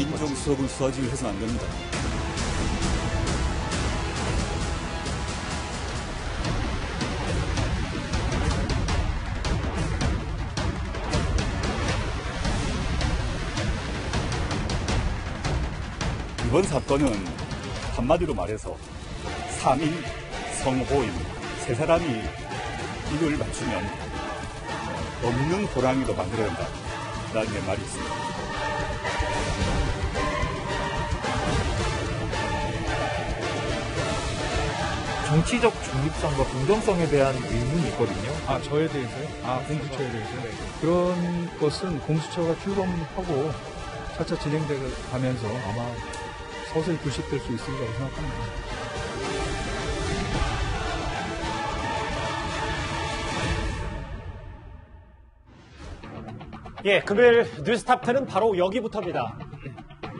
민정수석을 수사지 해서는 안 됩니다. 이번 사건은 한마디로 말해서 3인 성호인 세 사람이 이걸 맞추면 없는 호랑이도 만들어야 된다라는 말이 있습니다. 정치적 중립성과 공정성에 대한 의문이 있거든요. 아, 저에 대해서요? 아, 공수처에 대해서요? 네. 그런 것은 공수처가 출범하고 차차 진행돼 가면서 아마 서서히 불식될 수 있을 거라고 생각합니다. 예, 금요일 뉴스탑10은 바로 여기부터입니다.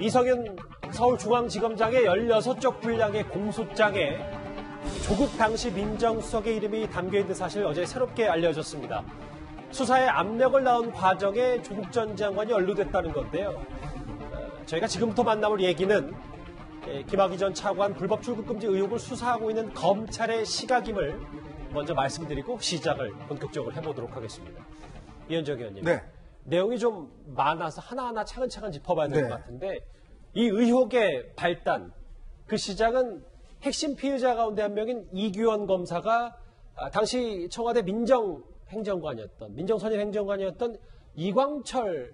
이성윤 서울중앙지검장의 16쪽 분량의 공소장에 조국 당시 민정수석의 이름이 담겨있는 사실 어제 새롭게 알려졌습니다. 수사에 압력을 낳은 과정에 조국 전 장관이 연루됐다는 건데요. 저희가 지금부터 만나볼 얘기는 김학의 전 차관 불법 출국금지 의혹을 수사하고 있는 검찰의 시각임을 먼저 말씀드리고 시작을 본격적으로 해보도록 하겠습니다. 이현정 의원님. 네. 내용이 좀 많아서 하나하나 차근차근 짚어봐야 될 것 네. 같은데 이 의혹의 발단, 그 시작은 핵심 피의자 가운데 한 명인 이규원 검사가 당시 청와대 민정선임 행정관이었던 이광철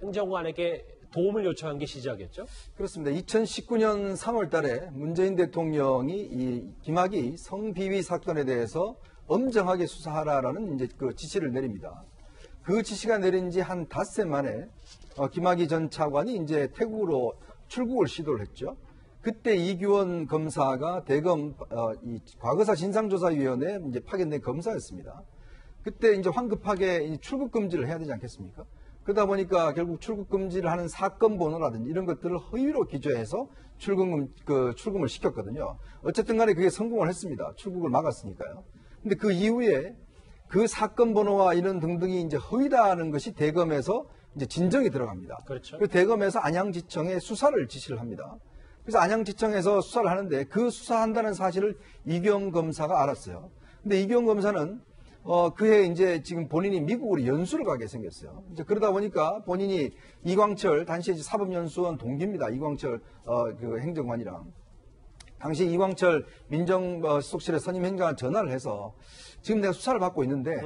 행정관에게 도움을 요청한 게 시작이었죠? 그렇습니다. 2019년 3월 달에 문재인 대통령이 이 김학의 성비위 사건에 대해서 엄정하게 수사하라라는 이제 그 지시를 내립니다. 그 지시가 내린 지 한 닷새 만에 김학의 전 차관이 이제 태국으로 출국을 시도를 했죠. 그때 이규원 검사가 대검 이 과거사 진상조사위원회에 이제 파견된 검사였습니다. 그때 이제 황급하게 출국 금지를 해야 되지 않겠습니까? 그러다 보니까 결국 출국 금지를 하는 사건 번호라든지 이런 것들을 허위로 기재해서 출금을 시켰거든요. 어쨌든 간에 그게 성공을 했습니다. 출국을 막았으니까요. 근데 그 이후에 그 사건 번호와 이런 등등이 이제 허위다는 것이 대검에서 이제 진정이 들어갑니다. 그렇죠. 그래서 대검에서 안양지청에 수사를 지시를 합니다. 그래서 안양지청에서 수사를 하는데 그 수사한다는 사실을 이규원 검사가 알았어요. 근데 이규원 검사는 그해 이제 지금 본인이 미국으로 연수를 가게 생겼어요. 이제 그러다 보니까 본인이 이광철 당시 사법연수원 동기입니다. 이광철 그 행정관이랑 당시 이광철 민정수석실에 선임 행정관 전화를 해서 지금 내가 수사를 받고 있는데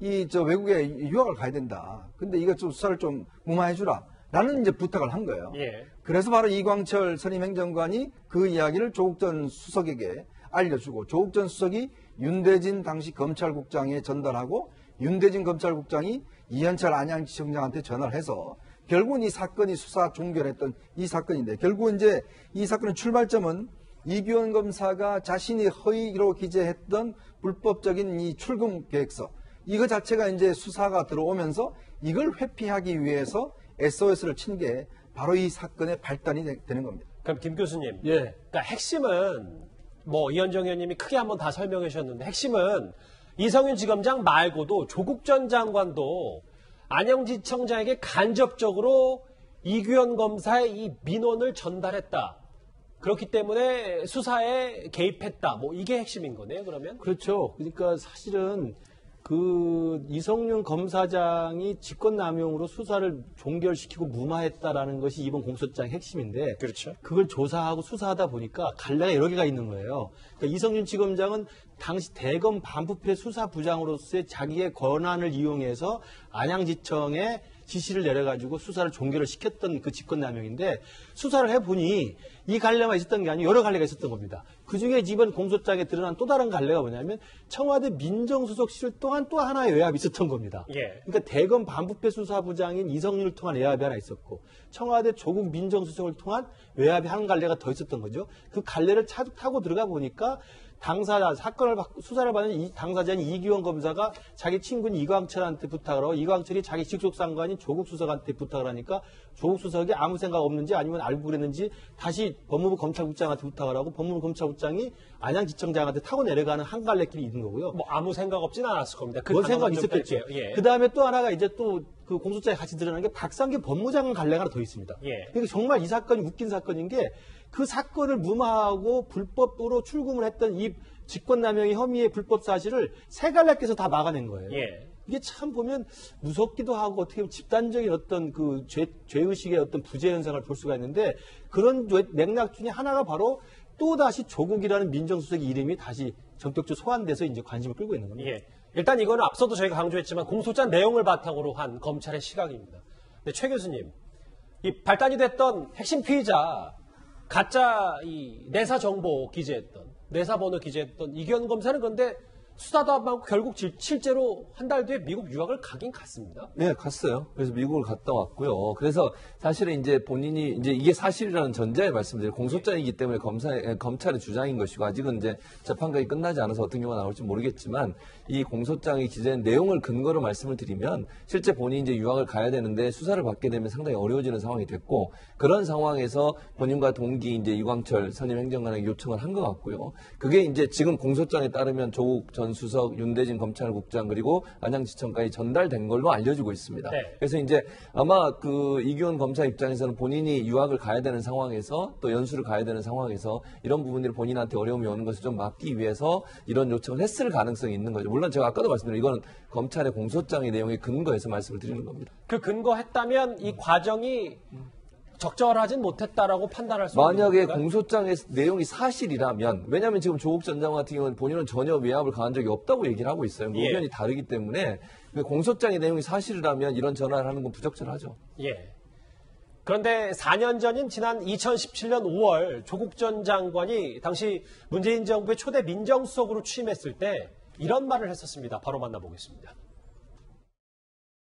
외국에 유학을 가야 된다. 근데 이거 좀 수사를 좀 무마해주라. 라는 이제 부탁을 한 거예요. 예. 그래서 바로 이광철 선임 행정관이 그 이야기를 조국 전 수석에게 알려주고 조국 전 수석이 윤대진 당시 검찰국장에 전달하고 윤대진 검찰국장이 이현철 안양지청장한테 전화를 해서 결국은 이 사건이 수사 종결했던 이 사건인데 결국은 이제 이 사건의 출발점은 이규원 검사가 자신이 허위로 기재했던 불법적인 이 출금 계획서 이거 자체가 이제 수사가 들어오면서 이걸 회피하기 위해서 SOS를 친 게 바로 이 사건의 발단이 되는 겁니다. 그럼 김 교수님. 예. 그러니까 핵심은 이현정 의원님이 크게 한번 다 설명해 주셨는데 핵심은 이성윤 지검장 말고도 조국 전 장관도 안양지청장에게 간접적으로 이규원 검사의 이 민원을 전달했다. 그렇기 때문에 수사에 개입했다. 이게 핵심인 거네요, 그러면? 그렇죠. 그러니까 사실은 그 이성윤 검사장이 직권남용으로 수사를 종결시키고 무마했다라는 것이 이번 공소장의 핵심인데 그렇죠. 그걸 조사하고 수사하다 보니까 갈래가 여러 개가 있는 거예요. 그러니까 이성윤 지검장은 당시 대검 반부패 수사부장으로서의 자기의 권한을 이용해서 안양지청에 지시를 내려가지고 수사를 종결을 시켰던 그 직권남용인데 수사를 해보니 이 갈래만 있었던 게 아니고 여러 갈래가 있었던 겁니다. 그중에 이번 공소장에 드러난 또 다른 갈래가 뭐냐면 청와대 민정수석실 또한 또 하나의 외압이 있었던 겁니다. 예. 그러니까 대검 반부패 수사부장인 이성윤을 통한 외압이 하나 있었고 청와대 조국 민정수석을 통한 외압이 한 갈래가 더 있었던 거죠. 그 갈래를 타고 들어가 보니까 사건을 수사를 받는 당사자인 이규원 검사가 자기 친구인 이광철한테 부탁을 하고 이광철이 자기 직속 상관인 조국 수석한테 부탁을 하니까 조국 수석이 아무 생각 없는지 아니면 알고 그랬는지 다시 법무부 검찰국장한테 부탁을 하고 법무부 검찰국장이 안양지청장한테 타고 내려가는 한 갈래길이 있는 거고요. 아무 생각 없진 않았을 겁니다. 뭔 생각 있었겠죠. 예. 그 다음에 또 하나가 이제 또 그 공소장에 같이 드러난 게 박상규 법무장관 관례가 하나 더 있습니다. 예. 그러니까 정말 이 사건이 웃긴 사건인 게 그 사건을 무마하고 불법으로 출금을 했던 이 직권남용의 혐의의 불법 사실을 세 갈래께서 다 막아낸 거예요. 예. 이게 참 보면 무섭기도 하고 어떻게 보면 집단적인 어떤 그 죄의식의 어떤 부재 현상을 볼 수가 있는데 그런 맥락 중에 하나가 바로 또다시 조국이라는 민정수석의 이름이 다시 전격적으로 소환돼서 이제 관심을 끌고 있는 겁니다. 예. 일단 이거는 앞서도 저희가 강조했지만 공소장 내용을 바탕으로 한 검찰의 시각입니다. 근데 최 교수님, 이 발단이 됐던 핵심 피의자 가짜 이 내사 정보 기재했던 내사 번호 기재했던 이기현 검사는 그런데 수사도 안 받고 결국 실제로 한 달 뒤에 미국 유학을 가긴 갔습니다. 네, 갔어요. 그래서 미국을 갔다 왔고요. 그래서 사실은 이제 본인이 이제 이게 사실이라는 전제에 말씀드려요. 공소장이기 때문에 검찰의 주장인 것이고 아직은 이제 재판까지 끝나지 않아서 어떤 경우가 나올지 모르겠지만 이 공소장이 기재된 내용을 근거로 말씀을 드리면 실제 본인이 이제 유학을 가야 되는데 수사를 받게 되면 상당히 어려워지는 상황이 됐고 그런 상황에서 본인과 동기 이제 이광철 선임 행정관에게 요청을 한 것 같고요. 그게 이제 지금 공소장에 따르면 조국 전 수석, 윤대진 검찰국장 그리고 안양지청까지 전달된 걸로 알려지고 있습니다. 네. 그래서 이제 아마 그 이규원 검사 입장에서는 본인이 유학을 가야 되는 상황에서 또 연수를 가야 되는 상황에서 이런 부분들이 본인한테 어려움이 오는 것을 좀 막기 위해서 이런 요청을 했을 가능성이 있는 거죠. 물론 제가 아까도 말씀드린 이거는 검찰의 공소장의 내용에 근거해서 말씀을 드리는 겁니다. 그 근거했다면 이 과정이 적절하진 못했다라고 판단할 수 있는 만약에 겁니까? 공소장의 내용이 사실이라면 왜냐하면 지금 조국 전 장관 같은 경우는 본인은 전혀 외압을 가한 적이 없다고 얘기를 하고 있어요. 예. 의견이 다르기 때문에 공소장의 내용이 사실이라면 이런 전화를 하는 건 부적절하죠. 예. 그런데 4년 전인 지난 2017년 5월 조국 전 장관이 당시 문재인 정부의 초대 민정수석으로 취임했을 때 이런 말을 했었습니다. 바로 만나보겠습니다.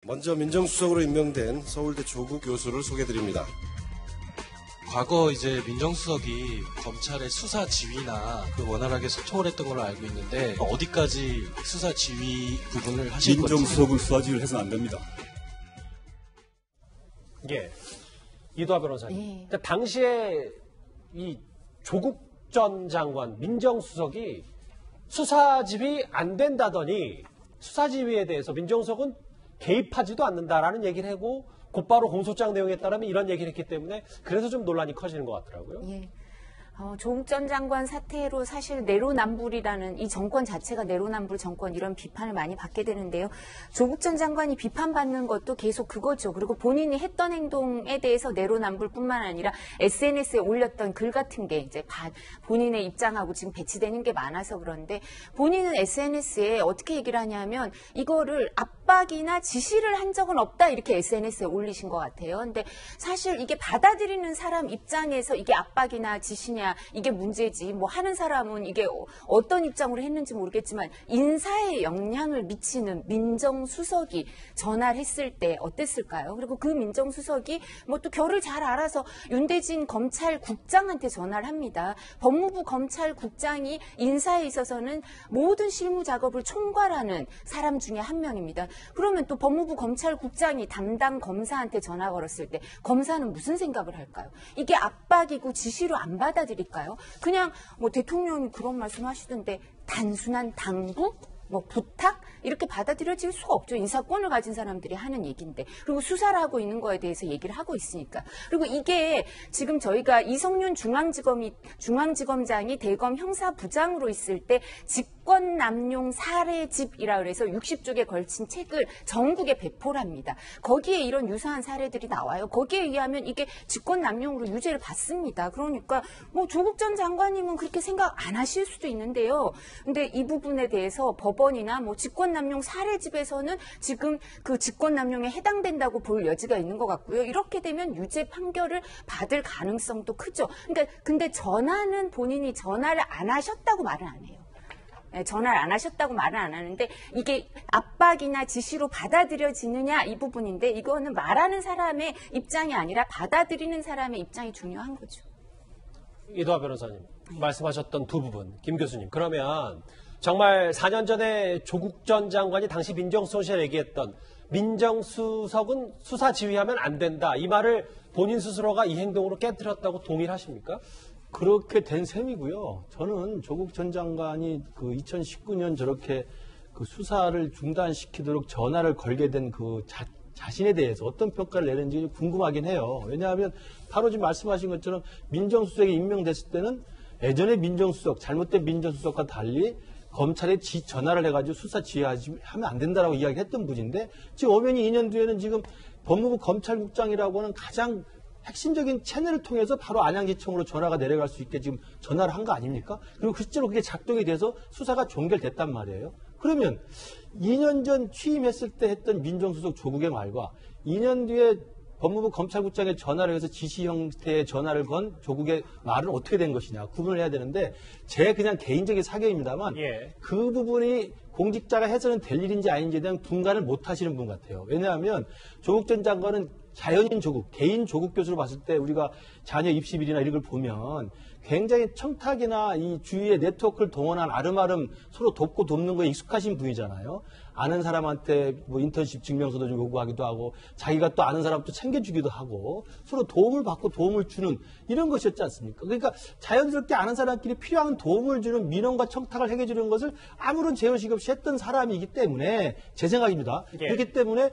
먼저 민정수석으로 임명된 서울대 조국 교수를 소개드립니다. 과거 이제 민정수석이 검찰의 수사 지휘나 그 원활하게 소통을 했던 걸로 알고 있는데 어디까지 수사 지휘 부분을 하실 건지. 민정수석은 수사지휘를 해서는 안 됩니다. 예. 이도하 변호사님. 예. 그러니까 당시에 이 조국 전 장관 민정수석이 수사지휘 안 된다더니 수사지휘에 대해서 민정수석은 개입하지도 않는다라는 얘기를 하고 곧바로 공소장 내용에 따르면 이런 얘기를 했기 때문에 그래서 좀 논란이 커지는 것 같더라고요. 예. 조국 전 장관 사태로 사실 내로남불이라는 이 정권 자체가 내로남불 정권 이런 비판을 많이 받게 되는데요. 조국 전 장관이 비판받는 것도 계속 그거죠. 그리고 본인이 했던 행동에 대해서 내로남불뿐만 아니라 SNS에 올렸던 글 같은 게 이제 본인의 입장하고 지금 배치되는 게 많아서 그런데 본인은 SNS에 어떻게 얘기를 하냐면 이거를 압박이나 지시를 한 적은 없다 이렇게 SNS에 올리신 것 같아요. 근데 사실 이게 받아들이는 사람 입장에서 이게 압박이나 지시냐 이게 문제지 뭐 하는 사람은 이게 어떤 입장으로 했는지 모르겠지만 인사에 영향을 미치는 민정수석이 전화를 했을 때 어땠을까요? 그리고 그 민정수석이 뭐 또 결을 잘 알아서 윤대진 검찰국장한테 전화를 합니다. 법무부 검찰국장이 인사에 있어서는 모든 실무 작업을 총괄하는 사람 중에 한 명입니다. 그러면 또 법무부 검찰국장이 담당 검사한테 전화 걸었을 때 검사는 무슨 생각을 할까요? 이게 압박이고 지시로 안 받아들일까요? 그냥 뭐 대통령이 그런 말씀 하시던데 단순한 당부? 뭐 부탁? 이렇게 받아들여질 수가 없죠. 인사권을 가진 사람들이 하는 얘기인데. 그리고 수사를 하고 있는 거에 대해서 얘기를 하고 있으니까. 그리고 이게 지금 저희가 이성윤 중앙지검장이 대검 형사부장으로 있을 때 직권남용 사례집이라 그래서 60쪽에 걸친 책을 전국에 배포를 합니다. 거기에 이런 유사한 사례들이 나와요. 거기에 의하면 이게 직권남용으로 유죄를 받습니다. 그러니까 뭐 조국 전 장관님은 그렇게 생각 안 하실 수도 있는데요. 근데 이 부분에 대해서 법원이나 뭐 직권남용 사례집에서는 지금 그 직권남용에 해당된다고 볼 여지가 있는 것 같고요. 이렇게 되면 유죄 판결을 받을 가능성도 크죠. 그러니까 근데 전화는 본인이 전화를 안 하셨다고 말은 안 해요. 전화를 안 하셨다고 말은 안 하는데 이게 압박이나 지시로 받아들여지느냐 이 부분인데 이거는 말하는 사람의 입장이 아니라 받아들이는 사람의 입장이 중요한 거죠. 이도하 변호사님 말씀하셨던 두 부분, 김 교수님 그러면 정말 4년 전에 조국 전 장관이 당시 민정수석에 얘기했던 민정수석은 수사 지휘하면 안 된다 이 말을 본인 스스로가 이 행동으로 깨뜨렸다고 동의를 하십니까? 그렇게 된 셈이고요. 저는 조국 전 장관이 그 2019년 저렇게 그 수사를 중단시키도록 전화를 걸게 된 그 자신에 대해서 어떤 평가를 내는지 궁금하긴 해요. 왜냐하면 바로 지금 말씀하신 것처럼 민정수석이 임명됐을 때는 예전에 민정수석, 잘못된 민정수석과 달리 검찰에 전화를 해가지고 수사 지휘하면 안 된다라고 이야기했던 분인데 지금 엄연히 2년 뒤에는 지금 법무부 검찰국장이라고 하는 가장 핵심적인 채널을 통해서 바로 안양지청으로 전화가 내려갈 수 있게 지금 전화를 한 거 아닙니까? 그리고 실제로 그게 작동이 돼서 수사가 종결됐단 말이에요. 그러면 2년 전 취임했을 때 했던 민정수석 조국의 말과 2년 뒤에 법무부 검찰국장에 전화를 해서 지시 형태의 전화를 건 조국의 말은 어떻게 된 것이냐 구분을 해야 되는데 제 그냥 개인적인 사견입니다만 그 부분이 공직자가 해서는 될 일인지 아닌지에 대한 분간을 못 하시는 분 같아요. 왜냐하면 조국 전 장관은 자연인 조국, 개인 조국 교수로 봤을 때 우리가 자녀 입시비리나 이런 걸 보면 굉장히 청탁이나 이 주위의 네트워크를 동원한 아름아름 서로 돕고 돕는 거에 익숙하신 분이잖아요. 아는 사람한테 뭐 인턴십 증명서도 좀 요구하기도 하고 자기가 또 아는 사람도 챙겨주기도 하고 서로 도움을 받고 도움을 주는 이런 것이었지 않습니까? 그러니까 자연스럽게 아는 사람끼리 필요한 도움을 주는 민원과 청탁을 해결해주는 것을 아무런 제어식 없이 했던 사람이기 때문에 제 생각입니다. 그렇기 때문에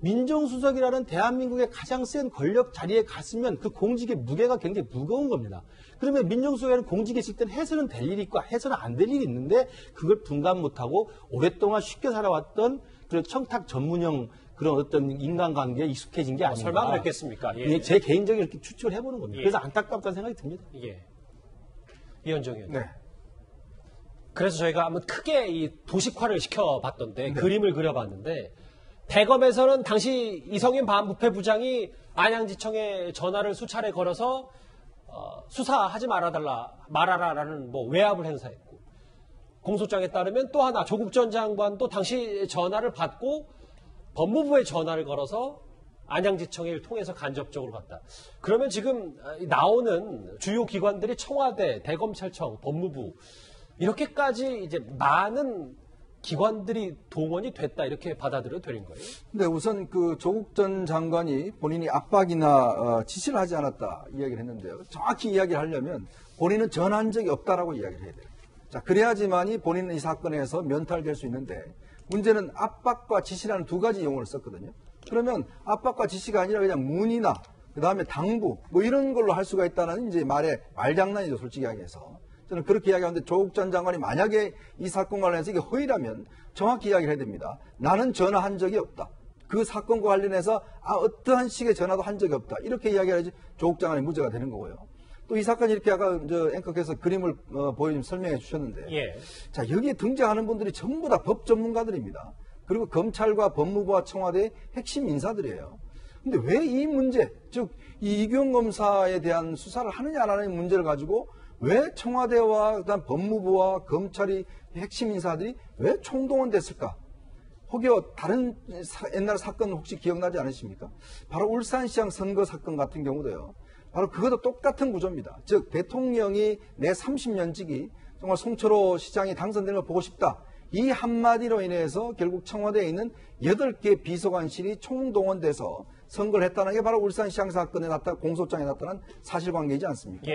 민정수석이라는 대한민국의 가장 센 권력 자리에 갔으면 그 공직의 무게가 굉장히 무거운 겁니다. 그러면 민정수석이라는 공직에 있을 때는 해서는 될 일이 있고 해서는 안 될 일이 있는데 그걸 분간 못하고 오랫동안 쉽게 살아왔던 그런 청탁 전문형 그런 어떤 인간관계에 익숙해진 게 아닌가. 설마 그랬겠습니까? 제 개인적인 이렇게 추측을 해보는 겁니다. 그래서 안타깝다는 생각이 듭니다. 이현정 의원. 네. 그래서 저희가 한번 크게 이 도식화를 시켜봤던데 그림을 그려봤는데 대검에서는 당시 이성윤 반부패부장이 안양지청에 전화를 수차례 걸어서 수사하지 말아라라는 뭐 외압을 행사했고 공소장에 따르면 또 하나 조국 전 장관도 당시 전화를 받고 법무부에 전화를 걸어서 안양지청을 통해서 간접적으로 갔다. 그러면 지금 나오는 주요 기관들이 청와대, 대검찰청, 법무부 이렇게까지 이제 많은 기관들이 동원이 됐다 이렇게 받아들여도 되는 거예요? 근데 우선 그 조국 전 장관이 본인이 압박이나 지시를 하지 않았다 이야기를 했는데요. 정확히 이야기를 하려면 본인은 전한 적이 없다라고 이야기를 해야 돼요. 자, 그래야지만이 본인은 이 사건에서 면탈될 수 있는데 문제는 압박과 지시라는 두 가지 용어를 썼거든요. 그러면 압박과 지시가 아니라 그냥 문의나 그다음에 당부 뭐 이런 걸로 할 수가 있다는 이제 말장난이죠, 솔직히 이야기해서. 저는 그렇게 이야기하는데 조국 전 장관이 만약에 이 사건 관련해서 이게 허위라면 정확히 이야기를 해야 됩니다. 나는 전화한 적이 없다. 그 사건과 관련해서 어떠한 식의 전화도 한 적이 없다. 이렇게 이야기해야지 조국 장관이 무죄가 되는 거고요. 또 이 사건이 이렇게 아까 앵커께서 그림을 보여주면 설명해 주셨는데 자, 여기에 등장하는 분들이 전부 다 법 전문가들입니다. 그리고 검찰과 법무부와 청와대의 핵심 인사들이에요. 근데 왜 이 문제, 즉 이규영 검사에 대한 수사를 하느냐 안 하느냐 문제를 가지고 왜 청와대와 그다음 법무부와 검찰이 핵심 인사들이 왜 총동원됐을까? 혹여 다른 옛날 사건 혹시 기억나지 않으십니까? 바로 울산시장 선거 사건 같은 경우도요. 바로 그것도 똑같은 구조입니다. 즉 대통령이 내 30년직이 정말 송철호 시장이 당선되는 걸 보고 싶다. 이 한마디로 인해서 결국 청와대에 있는 8개 비서관실이 총동원돼서 선거를 했다는 게 바로 울산시장 사건에 공소장에 나타난 사실관계이지 않습니까?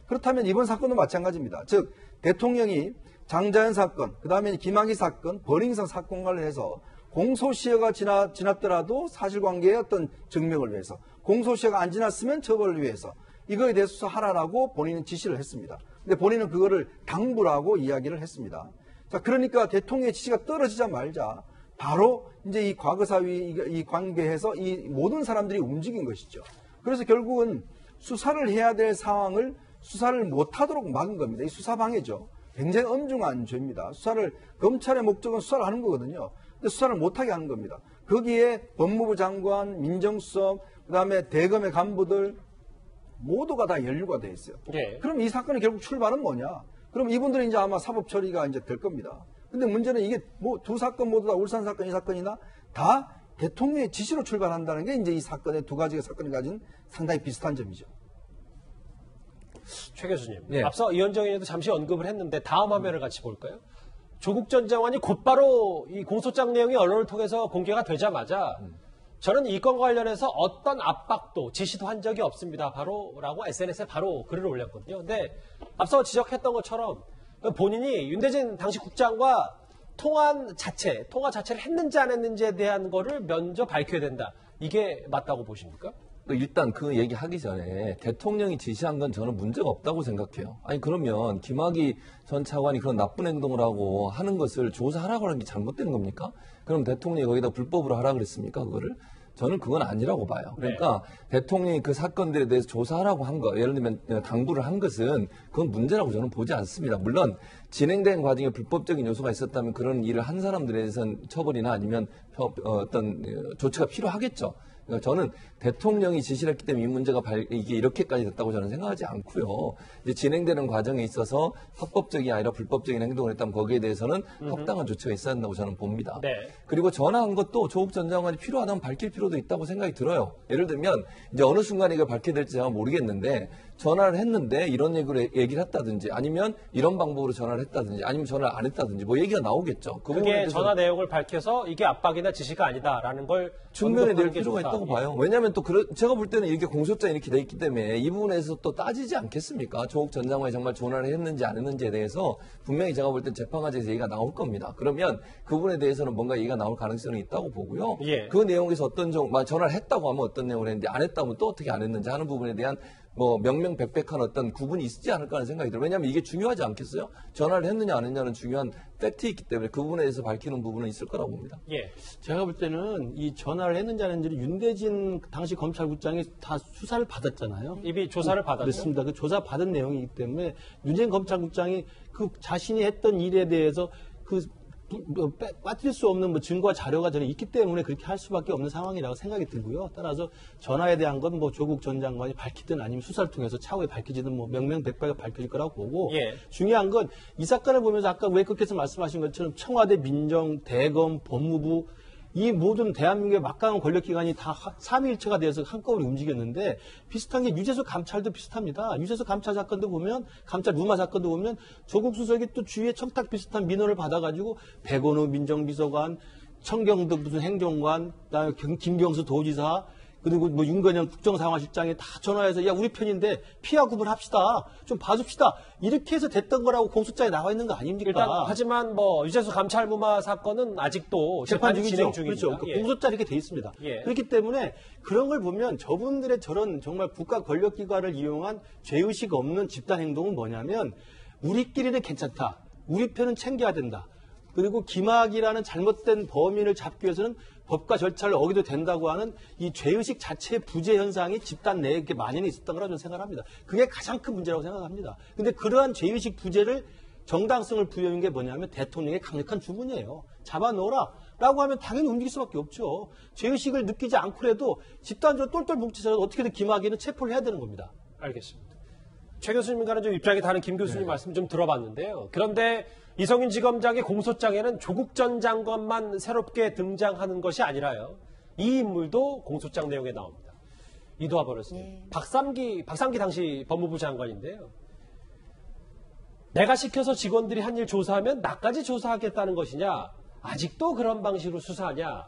그렇다면 이번 사건도 마찬가지입니다. 즉 대통령이 장자연 사건, 그 다음에 김학의 사건, 버닝썬 사건 관련해서 공소시효가 지났더라도 사실관계의 어떤 증명을 위해서, 공소시효가 안 지났으면 처벌을 위해서 이거에 대해서 수사하라고 본인은 지시를 했습니다. 근데 본인은 그거를 당부라고 이야기를 했습니다. 자, 그러니까 대통령의 지시가 떨어지자마자 바로 이제 이 과거사위 이 관계에서 이 모든 사람들이 움직인 것이죠. 그래서 결국은 수사를 해야 될 상황을 수사를 못하도록 막은 겁니다. 이 수사방해죠. 굉장히 엄중한 죄입니다. 검찰의 목적은 수사를 하는 거거든요. 근데 수사를 못하게 하는 겁니다. 거기에 법무부 장관, 민정수석, 그다음에 대검의 간부들 모두가 다 연루가 돼 있어요. 그럼 이 사건의 결국 출발은 뭐냐? 그럼 이분들은 이제 아마 사법 처리가 이제 될 겁니다. 근데 문제는 이게 뭐 두 사건 모두 다 울산 사건, 이 사건이나 다 대통령의 지시로 출발한다는 게 이제 이 사건의 두 가지의 사건이 가진 상당히 비슷한 점이죠. 최 교수님, 앞서 이현정 의원도 잠시 언급을 했는데 다음 화면을 같이 볼까요? 조국 전 장관이 곧바로 이 공소장 내용이 언론을 통해서 공개가 되자마자 저는 이 건과 관련해서 어떤 압박도 지시도 한 적이 없습니다. 라고 SNS에 바로 글을 올렸거든요. 근데 앞서 지적했던 것처럼 본인이 윤대진 당시 국장과 통화 자체를 했는지 안 했는지에 대한 거를 먼저 밝혀야 된다. 이게 맞다고 보십니까? 일단 그 얘기 하기 전에 대통령이 지시한 건 저는 문제가 없다고 생각해요. 아니 그러면 김학의 전 차관이 그런 나쁜 행동을 하고 하는 것을 조사하라고 하는 게 잘못된 겁니까? 그럼 대통령이 거기다 불법으로 하라 그랬습니까? 그거를? 저는 그건 아니라고 봐요. 그러니까 대통령이 그 사건들에 대해서 조사하라고 한 거, 예를 들면 당부를 한 것은 그건 문제라고 저는 보지 않습니다. 물론 진행된 과정에 불법적인 요소가 있었다면 그런 일을 한 사람들에 대해서는 처벌이나 아니면 어떤 조치가 필요하겠죠. 그러니까 저는 대통령이 지시를 했기 때문에 이 문제가 이게 이렇게까지 됐다고 저는 생각하지 않고요. 이제 진행되는 과정에 있어서 합법적이 아니라 불법적인 행동을 했다면 거기에 대해서는 합당한 조치가 있어야 한다고 저는 봅니다. 네. 그리고 전화한 것도 조국 전 장관이 필요하다면 밝힐 필요도 있다고 생각이 들어요. 예를 들면 이제 어느 순간에 이걸 밝혀야 될지 제가 모르겠는데 전화를 했는데 이런 얘기를 했다든지 아니면 이런 방법으로 전화를 했다든지 아니면 전화를 안 했다든지 뭐 얘기가 나오겠죠. 그게 전화 내용을 밝혀서 이게 압박이나 지시가 아니다라는 걸 증명해 낼 게 필요가 좋다. 있다고 봐요. 왜냐하면 또 제가 볼 때는 이렇게 공소장이 이렇게 돼 있기 때문에 이 부분에서 또 따지지 않겠습니까? 조국 전 장관이 정말 전화를 했는지 안 했는지에 대해서 분명히 제가 볼 땐 재판 과정에서 얘기가 나올 겁니다. 그러면 그 부분에 대해서는 뭔가 얘기가 나올 가능성이 있다고 보고요. 예. 그 내용에서 어떤 전화를 했다고 하면 어떤 내용을 했는데 안 했다면 또 어떻게 안 했는지 하는 부분에 대한 뭐 명명백백한 어떤 구분이 있지 않을까 하는 생각이 들어요. 왜냐하면 이게 중요하지 않겠어요? 전화를 했느냐 안 했느냐는 중요한 팩트이 있기 때문에 그 부분에 대해서 밝히는 부분은 있을 거라고 봅니다. 예. 제가 볼 때는 이 전화를 했는지 안 했는지를 윤대진 당시 검찰국장이 다 수사를 받았잖아요. 이미 조사를 받았죠. 그렇습니다. 그 조사 받은 내용이기 때문에 윤대진 검찰국장이 그 자신이 했던 일에 대해서 빠뜨릴 수 없는 뭐 증거와 자료가 저는 있기 때문에 그렇게 할 수밖에 없는 상황이라고 생각이 들고요. 따라서 전화에 대한 건 뭐 조국 전 장관이 밝히든 아니면 수사를 통해서 차후에 밝혀지든 뭐 명명백백하게 밝혀질 거라고 보고 예. 중요한 건 이 사건을 보면서 아까 외국께서 말씀하신 것처럼 청와대, 민정, 대검, 법무부 이 모든 대한민국의 막강한 권력기관이 다 삼위일체가 되어서 한꺼번에 움직였는데 비슷한 게 유재수 감찰도 비슷합니다. 유재수 감찰 사건도 보면 감찰 루마 사건도 보면 조국 수석이 또 주위에 청탁 비슷한 민원을 받아가지고 백원우 민정비서관, 청경도 무슨 행정관, 그다음에 김경수 도지사 그리고 뭐 윤건영 국정상황실장이 다 전화해서 야 우리 편인데 피하 구분합시다. 좀 봐줍시다. 이렇게 해서 됐던 거라고 공소장에 나와 있는 거 아닙니까? 일단 하지만 뭐 유재수 감찰무마 사건은 아직도 재판 재판이 중이죠. 진행 중입니다. 그렇죠. 예. 공소장 이렇게 돼 있습니다. 예. 그렇기 때문에 그런 걸 보면 저분들의 저런 정말 국가 권력기관을 이용한 죄의식 없는 집단 행동은 뭐냐면 우리끼리는 괜찮다. 우리 편은 챙겨야 된다. 그리고 김학이라는 잘못된 범인을 잡기 위해서는 법과 절차를 어기도 된다고 하는 이 죄의식 자체의 부재 현상이 집단 내에 이렇게 만연해 있었던 거라고 저는 생각합니다. 그게 가장 큰 문제라고 생각합니다. 근데 그러한 죄의식 부재를 정당성을 부여한 게 뭐냐면 대통령의 강력한 주문이에요. 잡아놓으라. 라고 하면 당연히 움직일 수밖에 없죠. 죄의식을 느끼지 않고라도 집단적으로 똘똘 뭉쳐서 어떻게든 김학의는 체포를 해야 되는 겁니다. 알겠습니다. 최 교수님과는 좀 입장이 다른 김 교수님 말씀 좀 들어봤는데요. 그런데 이성윤 지검장의 공소장에는 조국 전 장관만 새롭게 등장하는 것이 아니라요. 이 인물도 공소장 내용에 나옵니다. 이도하 변호사님. 박삼기 당시 법무부 장관인데요. 내가 시켜서 직원들이 한 일 조사하면 나까지 조사하겠다는 것이냐? 아직도 그런 방식으로 수사하냐?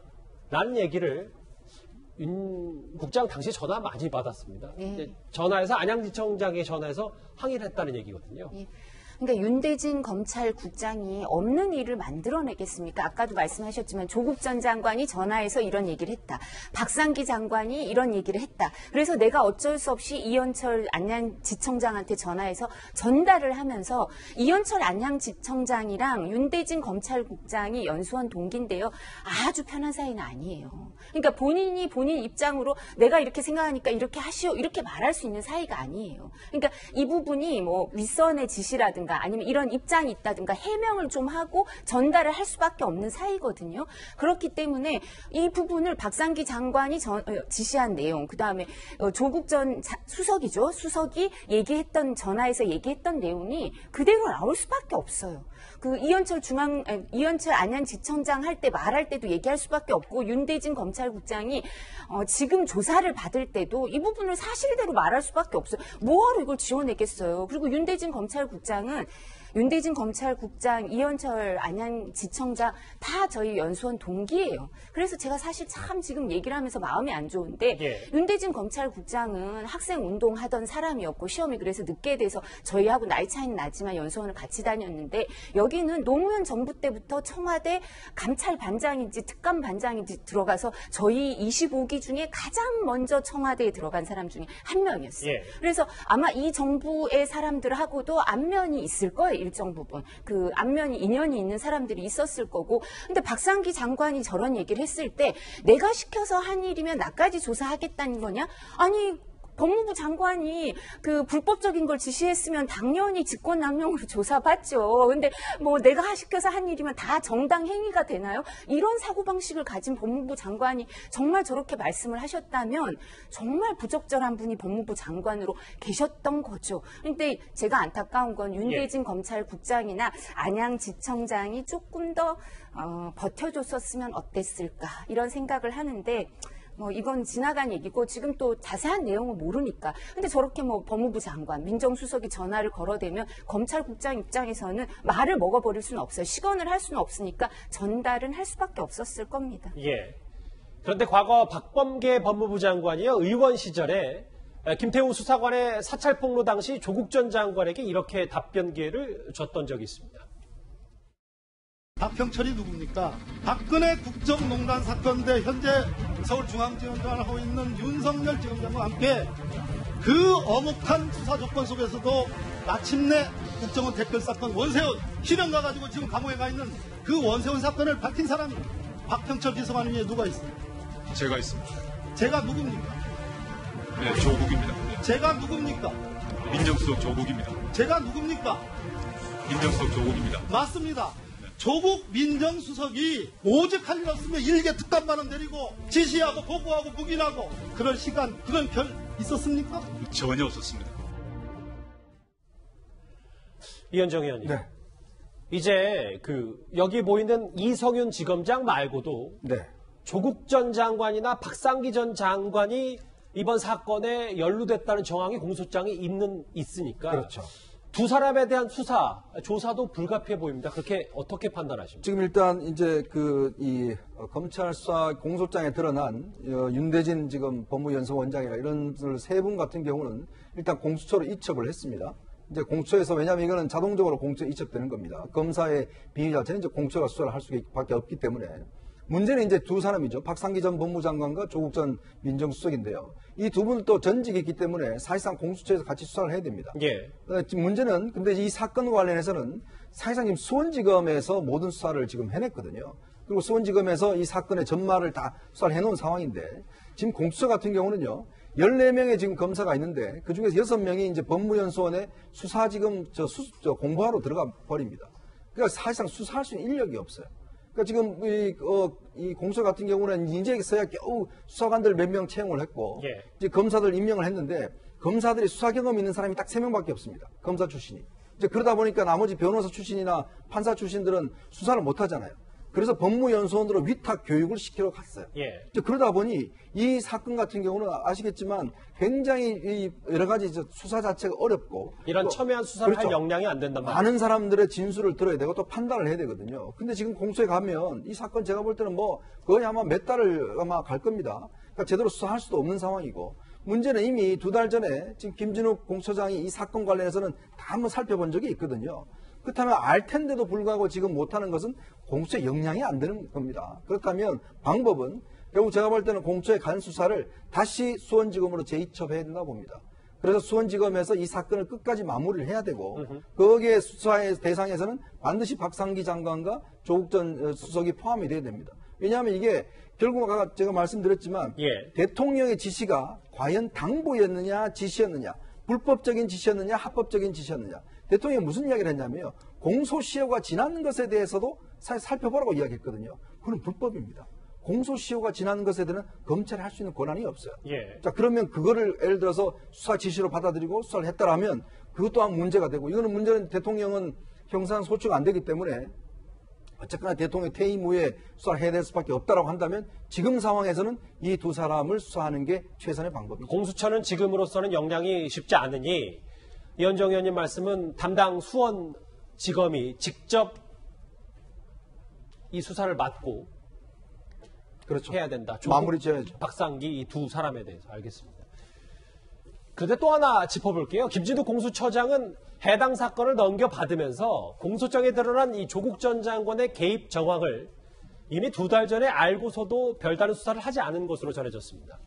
라는 얘기를 윤 국장 당시 전화 많이 받았습니다. 전화해서 안양지청장에 전화해서 항의를 했다는 얘기거든요. 그러니까 윤대진 검찰국장이 없는 일을 만들어내겠습니까? 아까도 말씀하셨지만 조국 전 장관이 전화해서 이런 얘기를 했다. 박상기 장관이 이런 얘기를 했다. 그래서 내가 어쩔 수 없이 이현철 안양지청장한테 전화해서 전달을 하면서 이현철 안양지청장이랑 윤대진 검찰국장이 연수원 동기인데요. 아주 편한 사이는 아니에요. 그러니까 본인이 본인 입장으로 내가 이렇게 생각하니까 이렇게 하시오 이렇게 말할 수 있는 사이가 아니에요. 그러니까 이 부분이 뭐 윗선의 지시라든가 아니면 이런 입장이 있다든가 해명을 좀 하고 전달을 할 수밖에 없는 사이거든요. 그렇기 때문에 이 부분을 박상기 장관이 지시한 내용, 그다음에 조국 전 수석이죠. 수석이 얘기했던 전화에서 얘기했던 내용이 그대로 나올 수밖에 없어요. 그 이현철 안양지청장 할 때 말할 때도 얘기할 수밖에 없고 윤대진 검찰국장이 지금 조사를 받을 때도 이 부분을 사실대로 말할 수밖에 없어요. 뭐하러 이걸 지원했겠어요. 그리고 윤대진 검찰국장은 윤대진 검찰국장, 이현철 안양지청장 다 저희 연수원 동기예요. 그래서 제가 사실 참 지금 얘기를 하면서 마음이 안 좋은데 예. 윤대진 검찰국장은 학생 운동하던 사람이었고 시험이 그래서 늦게 돼서 저희하고 나이 차이는 나지만 연수원을 같이 다녔는데 여기는 노무현 정부 때부터 청와대 감찰반장인지 특감반장인지 들어가서 저희 25기 중에 가장 먼저 청와대에 들어간 사람 중에 한 명이었어요. 예. 그래서 아마 이 정부의 사람들하고도 안면이 있을 거예요. 일정 부분. 그 안면이 인연이 있는 사람들이 있었을 거고. 근데 박상기 장관이 저런 얘기를 했을 때 내가 시켜서 한 일이면 나까지 조사하겠다는 거냐? 아니 법무부 장관이 그 불법적인 걸 지시했으면 당연히 직권남용으로 조사받죠. 근데 뭐 내가 시켜서 한 일이면 다 정당 행위가 되나요? 이런 사고방식을 가진 법무부 장관이 정말 저렇게 말씀을 하셨다면 정말 부적절한 분이 법무부 장관으로 계셨던 거죠. 근데 제가 안타까운 건 윤대진 검찰국장이나 안양지청장이 조금 더 버텨줬었으면 어땠을까 이런 생각을 하는데 뭐 이건 지나간 얘기고 지금 또 자세한 내용은 모르니까. 근데 저렇게 뭐 법무부 장관, 민정수석이 전화를 걸어대면 검찰국장 입장에서는 말을 먹어버릴 수는 없어요. 시건을 할 수는 없으니까 전달은 할 수밖에 없었을 겁니다. 예. 그런데 과거 박범계 법무부 장관이요, 의원 시절에 김태우 수사관의 사찰 폭로 당시 조국 전 장관에게 이렇게 답변 기회를 줬던 적이 있습니다. 박형철이 누굽니까? 박근혜 국정농단 사건 때 현재 서울중앙지검장을 하고 있는 윤석열 지검장과 함께 그 엄혹한 수사 조건 속에서도 마침내 국정원 댓글 사건 원세훈 실형 가지고 지금 감옥에 가 있는 그 원세훈 사건을 밝힌 사람이 박형철 비서관 위에 누가 있습니까? 제가 있습니다. 제가 누굽니까? 네, 조국입니다. 제가 누굽니까? 민정수석 조국입니다. 제가 누굽니까? 민정수석 조국입니다. 맞습니다. 조국 민정수석이 오직 할 일 없으면 일개 특감반원 데리고 지시하고 보고하고 묵인하고 그럴 시간 그런 별 있었습니까? 전혀 없었습니다. 이현정 의원님. 네. 이제 여기 보이는 이성윤 지검장 말고도 네. 조국 전 장관이나 박상기 전 장관이 이번 사건에 연루됐다는 정황이 공소장에 있으니까. 그렇죠. 두 사람에 대한 수사, 조사도 불가피해 보입니다. 그렇게 어떻게 판단하십니까? 지금 일단 이제 검찰 수사 공소장에 드러난 윤대진 지금 법무연수원장이나 이런 세 분 같은 경우는 일단 공수처로 이첩을 했습니다. 이제 공수처에서 왜냐하면 이거는 자동적으로 공수처에 이첩되는 겁니다. 검사의 비위 자체는 이제 공수처가 수사를 할 수밖에 없기 때문에. 문제는 이제 두 사람이죠. 박상기 전 법무장관과 조국 전 민정수석인데요. 이 두 분은 또 전직이 있기 때문에 사실상 공수처에서 같이 수사를 해야 됩니다. 예. 문제는 근데 이 사건과 관련해서는 사실상 지금 수원지검에서 모든 수사를 지금 해냈거든요. 그리고 수원지검에서 이 사건의 전말을 다 수사를 해놓은 상황인데 지금 공수처 같은 경우는요. 14명의 지금 검사가 있는데 그 중에서 6명이 이제 법무연수원에 수사 지금 공부하러 들어가 버립니다. 그러니까 사실상 수사할 수 있는 인력이 없어요. 그러니까 지금 이 공수처 같은 경우는 이제서야 겨우 수사관들 몇 명 채용을 했고 예. 이제 검사들 임명을 했는데 검사들이 수사 경험 있는 사람이 딱 3명밖에 없습니다. 검사 출신이. 이제 그러다 보니까 나머지 변호사 출신이나 판사 출신들은 수사를 못 하잖아요. 그래서 법무연수원으로 위탁 교육을 시키러 갔어요. 예. 이제 그러다 보니 이 사건 같은 경우는 아시겠지만 굉장히 여러 가지 수사 자체가 어렵고 이런 첨예한 수사를 그렇죠. 할 역량이 안 된단 말이에요. 많은 사람들의 진술을 들어야 되고 또 판단을 해야 되거든요. 근데 지금 공수처에 가면 이 사건 제가 볼 때는 뭐 거의 아마 몇 달을 아마 갈 겁니다. 그러니까 제대로 수사할 수도 없는 상황이고 문제는 이미 2달 전에 지금 김진욱 공수처장이 이 사건 관련해서는 다 한번 살펴본 적이 있거든요. 그렇다면 알 텐데도 불구하고 지금 못하는 것은 공수처에 역량이 안 되는 겁니다. 그렇다면 방법은 결국 제가 볼 때는 공수처의 간 수사를 다시 수원지검으로 재이첩해야 된다고 봅니다. 그래서 수원지검에서 이 사건을 끝까지 마무리를 해야 되고 거기에 수사의 대상에서는 반드시 박상기 장관과 조국 전 수석이 포함이 돼야 됩니다. 왜냐하면 이게 결국 아까 제가 말씀드렸지만 예. 대통령의 지시가 과연 당부였느냐 지시였느냐 불법적인 지시였느냐 합법적인 지시였느냐 대통령이 무슨 이야기를 했냐면요. 공소시효가 지난 것에 대해서도 살펴보라고 이야기했거든요. 그건 불법입니다. 공소시효가 지난 것에 대해서는 검찰이 할 수 있는 권한이 없어요. 예. 자, 그러면 그거를 예를 들어서 수사 지시로 받아들이고 수사를 했다라면 그것 또한 문제가 되고 이거는 문제는 대통령은 형사는 소추가 안 되기 때문에 어쨌거나 대통령 퇴임 후에 수사를 해야 될 수밖에 없다라고 한다면 지금 상황에서는 이 두 사람을 수사하는 게 최선의 방법이죠. 공수처는 지금으로서는 역량이 쉽지 않으니 이현정 의원님 말씀은 담당 수원 지검이 직접 이 수사를 맡고 그렇죠. 해야 된다. 마무리 지어야죠. 박상기 이 두 사람에 대해서 알겠습니다. 그런데 또 하나 짚어볼게요. 김진욱 공수처장은 해당 사건을 넘겨받으면서 공소장에 드러난 이 조국 전 장관의 개입 정황을 이미 2달 전에 알고서도 별다른 수사를 하지 않은 것으로 전해졌습니다.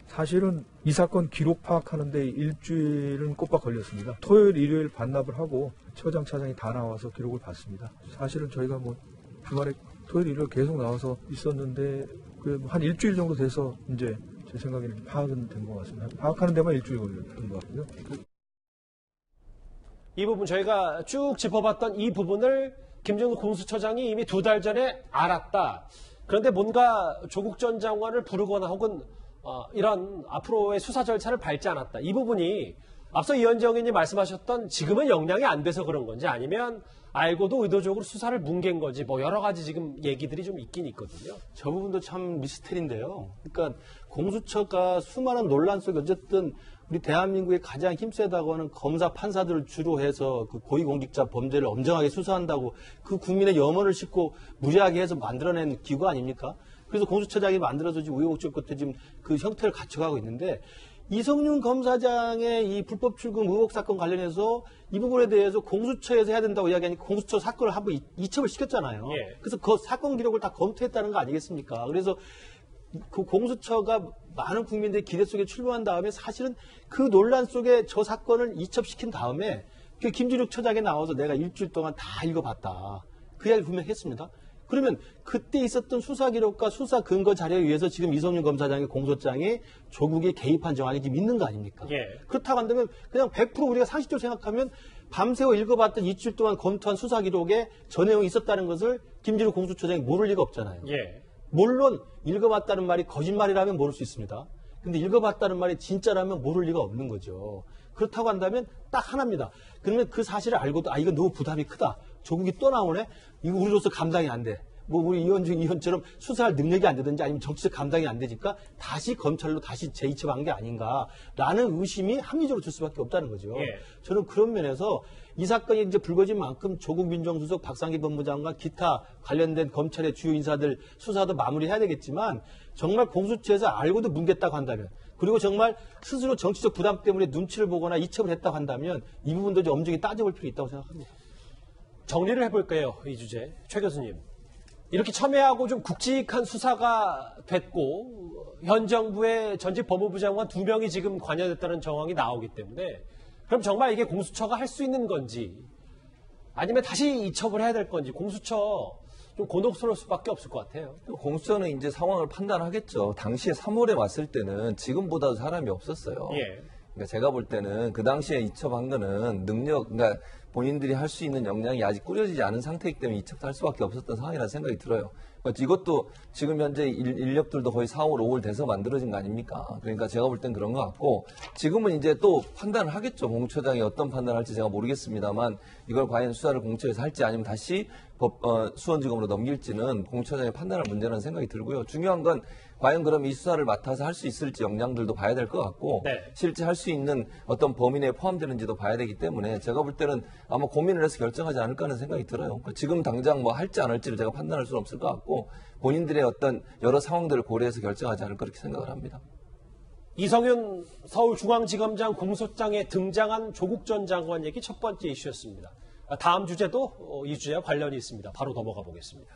사실은 이 사건 기록 파악하는데 일주일은 꼬박 걸렸습니다. 토요일, 일요일 반납을 하고 처장, 차장이 다 나와서 기록을 봤습니다. 사실은 저희가 뭐 주말에 토요일, 일요일 계속 나와서 있었는데 한 일주일 정도 돼서 이제 제 생각에는 파악은 된 것 같습니다. 파악하는 데만 일주일 걸렸던 것 같고요. 이 부분 저희가 쭉 짚어봤던 이 부분을 김진욱 공수처장이 이미 2달 전에 알았다. 그런데 뭔가 조국 전 장관을 부르거나 혹은 이런 앞으로의 수사 절차를 밟지 않았다. 이 부분이 앞서 이현정 의원님 말씀하셨던 지금은 역량이 안 돼서 그런 건지 아니면 알고도 의도적으로 수사를 뭉갠 건지 뭐 여러 가지 지금 얘기들이 좀 있긴 있거든요. 저 부분도 참 미스터리인데요. 그러니까 공수처가 수많은 논란 속에 어쨌든 우리 대한민국의 가장 힘세다고 하는 검사, 판사들을 주로 해서 그 고위공직자 범죄를 엄정하게 수사한다고 그 국민의 염원을 싣고 무리하게 해서 만들어낸 기구 아닙니까? 그래서 공수처장이 만들어서 지금 우여곡절 끝에 지금 그 형태를 갖춰가고 있는데 이성윤 검사장의 이 불법 출금 의혹 사건 관련해서 이 부분에 대해서 공수처에서 해야 된다고 이야기하니까 공수처 사건을 한번 이첩을 시켰잖아요. 예. 그래서 그 사건 기록을 다 검토했다는 거 아니겠습니까? 그래서 그 공수처가 많은 국민들의 기대 속에 출범한 다음에 사실은 그 논란 속에 저 사건을 이첩시킨 다음에 그 김진욱 처장이 나와서 내가 일주일 동안 다 읽어봤다. 그 이야기를 분명히 했습니다. 그러면 그때 있었던 수사 기록과 수사 근거 자료에 의해서 지금 이성윤 검사장의 공소장에 조국이 개입한 정황이 지금 있는 거 아닙니까? 예. 그렇다고 한다면 그냥 100% 우리가 상식적으로 생각하면 밤새워 읽어봤던 일주일 동안 검토한 수사 기록에 저 내용이 있었다는 것을 김진욱 공수처장이 모를 리가 없잖아요. 예. 물론 읽어봤다는 말이 거짓말이라면 모를 수 있습니다. 근데 읽어봤다는 말이 진짜라면 모를 리가 없는 거죠. 그렇다고 한다면 딱 하나입니다. 그러면 그 사실을 알고도 이건 너무 부담이 크다. 조국이 또 나오네? 이거 우리로서 감당이 안 돼. 뭐 우리 이현중 의원처럼 수사할 능력이 안 되든지 아니면 정치적 감당이 안 되니까 다시 검찰로 다시 재이첩한 게 아닌가라는 의심이 합리적으로 들 수밖에 없다는 거죠. 예. 저는 그런 면에서 이 사건이 이제 불거진 만큼 조국 민정수석, 박상기 법무장관, 기타 관련된 검찰의 주요 인사들 수사도 마무리해야 되겠지만 정말 공수처에서 알고도 뭉갰다고 한다면 그리고 정말 스스로 정치적 부담 때문에 눈치를 보거나 이첩을 했다고 한다면 이 부분도 좀 엄중히 따져볼 필요 있다고 생각합니다. 정리를 해볼까요? 이 주제. 최 교수님. 이렇게 첨예하고 좀 굵직한 수사가 됐고 현 정부의 전직 법무부 장관 2명이 지금 관여됐다는 정황이 나오기 때문에 그럼 정말 이게 공수처가 할 수 있는 건지 아니면 다시 이첩을 해야 될 건지 공수처 좀 곤혹스러울 수밖에 없을 것 같아요. 공수처는 이제 상황을 판단하겠죠. 당시에 3월에 왔을 때는 지금보다도 사람이 없었어요. 예. 그러니까 제가 볼 때는 그 당시에 이첩한 거는 그러니까 본인들이 할 수 있는 역량이 아직 꾸려지지 않은 상태이기 때문에 이첩할 수밖에 없었던 상황이라는 생각이 들어요. 그러니까 이것도 지금 현재 인력들도 거의 4월, 5월 돼서 만들어진 거 아닙니까? 그러니까 제가 볼 땐 그런 것 같고 지금은 이제 또 판단을 하겠죠. 공수처장이 어떤 판단을 할지 제가 모르겠습니다만 이걸 과연 수사를 공수처에서 할지 아니면 다시 수원지검으로 넘길지는 공수처장의 판단할 문제라는 생각이 들고요. 중요한 건 과연 그럼 이 수사를 맡아서 할 수 있을지 역량들도 봐야 될 것 같고 네. 실제 할 수 있는 어떤 범위 내에 포함되는지도 봐야 되기 때문에 제가 볼 때는 아마 고민을 해서 결정하지 않을까 하는 생각이 들어요. 그러니까 지금 당장 뭐 할지 안 할지를 제가 판단할 수는 없을 것 같고 본인들의 어떤 여러 상황들을 고려해서 결정하지 않을까 그렇게 생각을 합니다. 이성윤 서울중앙지검장 공소장에 등장한 조국 전 장관 얘기 첫 번째 이슈였습니다. 다음 주제도 이 주제와 관련이 있습니다. 바로 넘어가 보겠습니다.